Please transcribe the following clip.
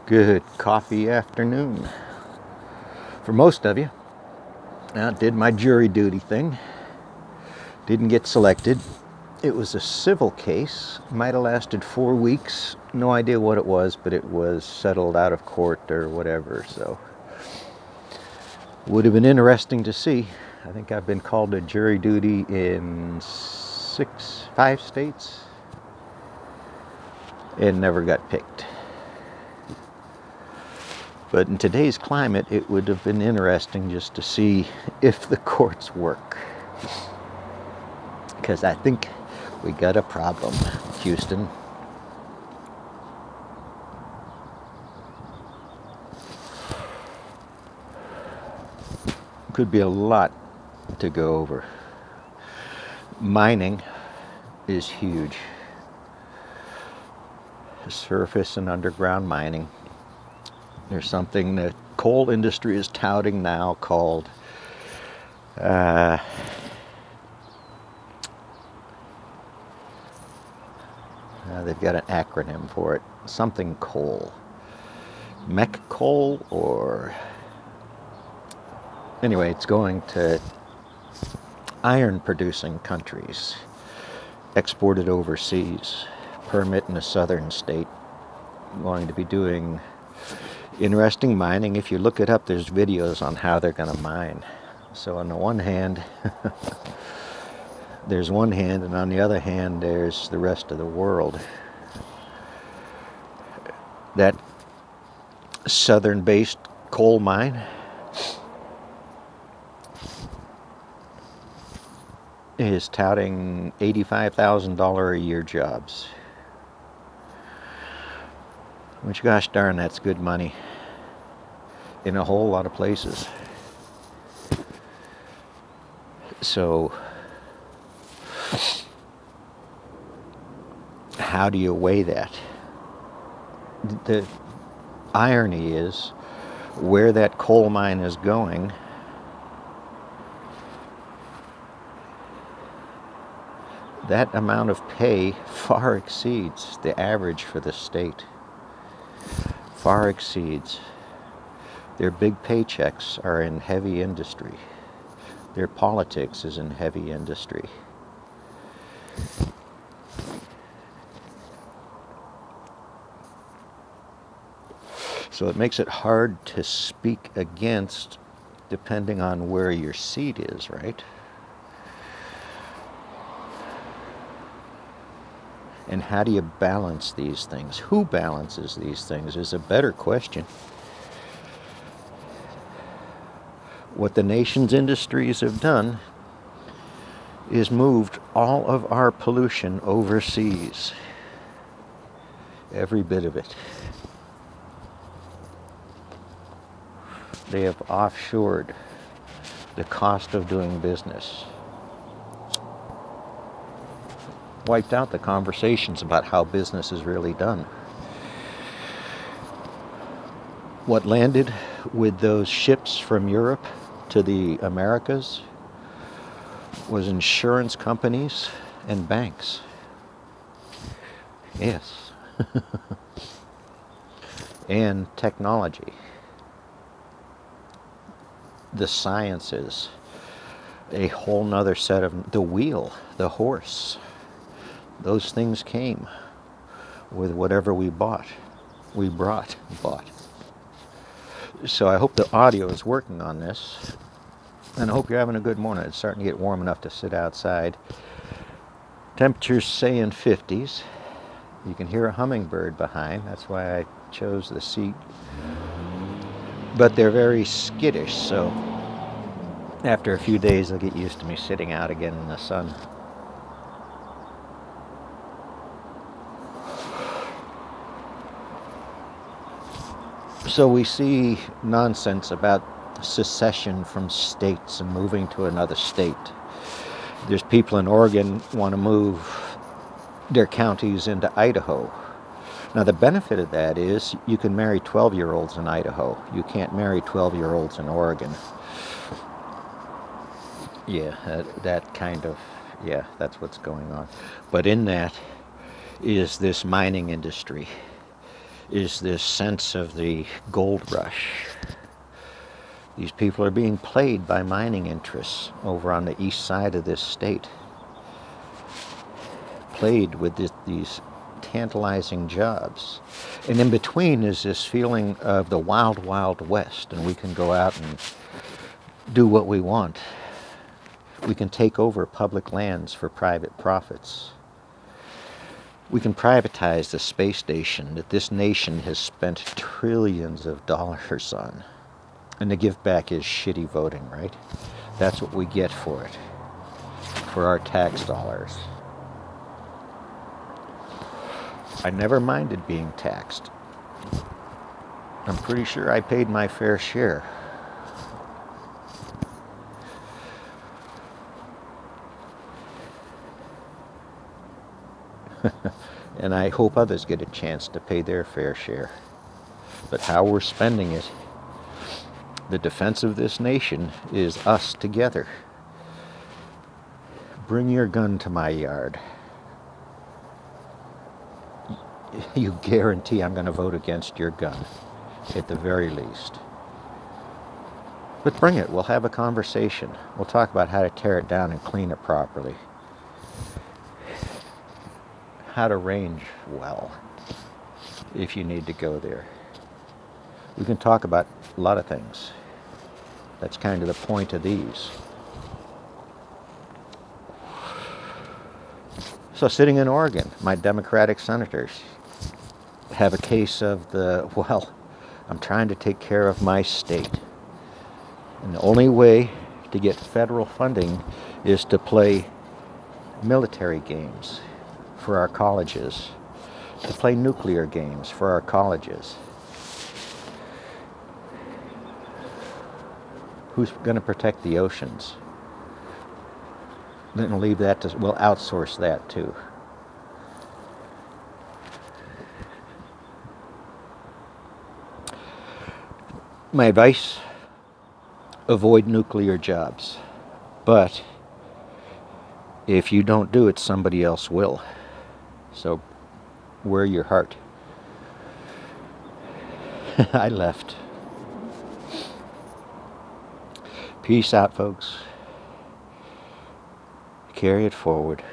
Good coffee afternoon. For most of you, I did my jury duty thing. Didn't get selected. It was a civil case. Might have lasted 4 weeks. No idea what it was, but it was settled out of court or whatever. So would have been interesting to see. I think I've been called to jury duty in 5 states and never got picked. But in today's climate, it would have been interesting just to see if the courts work. Because I think we got a problem, Houston. Could be a lot to go over. Mining is huge. Surface and underground mining. There's something the coal industry is touting now called they've got an acronym for it. Something coal. Mech coal or... Anyway, it's going to iron producing countries. Exported overseas. Permit in a southern state. Going to be doing interesting mining. If you look it up, there's videos on how they're going to mine. So on the one hand, there's one hand, and on the other hand, there's the rest of the world. That southern-based coal mine is touting $85,000 a year jobs. Which, gosh darn, that's good money in a whole lot of places. So, how do you weigh that? The irony is, where that coal mine is going, that amount of pay far exceeds the average for the state. Far exceeds. Their big paychecks are in heavy industry. Their politics is in heavy industry. So it makes it hard to speak against depending on where your seat is, right? And how do you balance these things? Who balances these things is a better question. What the nation's industries have done is moved all of our pollution overseas. Every bit of it. They have offshored the cost of doing business. Wiped out the conversations about how business is really done. What landed with those ships from Europe to the Americas was insurance companies and banks. Yes. And technology. The sciences. A whole nother set of... The wheel, the horse. Those things came with whatever we bought. Bought. So I hope the audio is working on this. And I hope you're having a good morning. It's starting to get warm enough to sit outside. Temperatures say in 50s. You can hear a hummingbird behind. That's why I chose the seat. But they're very skittish, so after a few days they'll get used to me sitting out again in the sun. So we see nonsense about secession from states and moving to another state. There's people in Oregon want to move their counties into Idaho. Now the benefit of that is you can marry 12-year-olds in Idaho. You can't marry 12-year-olds in Oregon. Yeah, that kind of, yeah, that's what's going on. But in that is this mining industry. is this sense of the gold rush. These people are being played by mining interests over on the east side of this state. Played with these tantalizing jobs. And in between is this feeling of the wild, wild west, and we can go out and do what we want. We can take over public lands for private profits. We can privatize the space station that this nation has spent trillions of dollars on. And the give back is shitty voting, right? That's what we get for it, for our tax dollars. I never minded being taxed. I'm pretty sure I paid my fair share. And I hope others get a chance to pay their fair share. But how we're spending it, the defense of this nation is us together. Bring your gun to my yard. You guarantee I'm going to vote against your gun, at the very least. But bring it. We'll have a conversation. We'll talk about how to tear it down and clean it properly. How to range well, if you need to go there. We can talk about a lot of things. That's kind of the point of these. So sitting in Oregon, my Democratic senators have a case of I'm trying to take care of my state. And the only way to get federal funding is to play military games for our colleges, to play nuclear games for our colleges. Who's going to protect the oceans? Then leave that to, we'll outsource that too. My advice, avoid nuclear jobs. But if you don't do it, somebody else will. So wear your heart. I left. Peace out, folks. Carry it forward.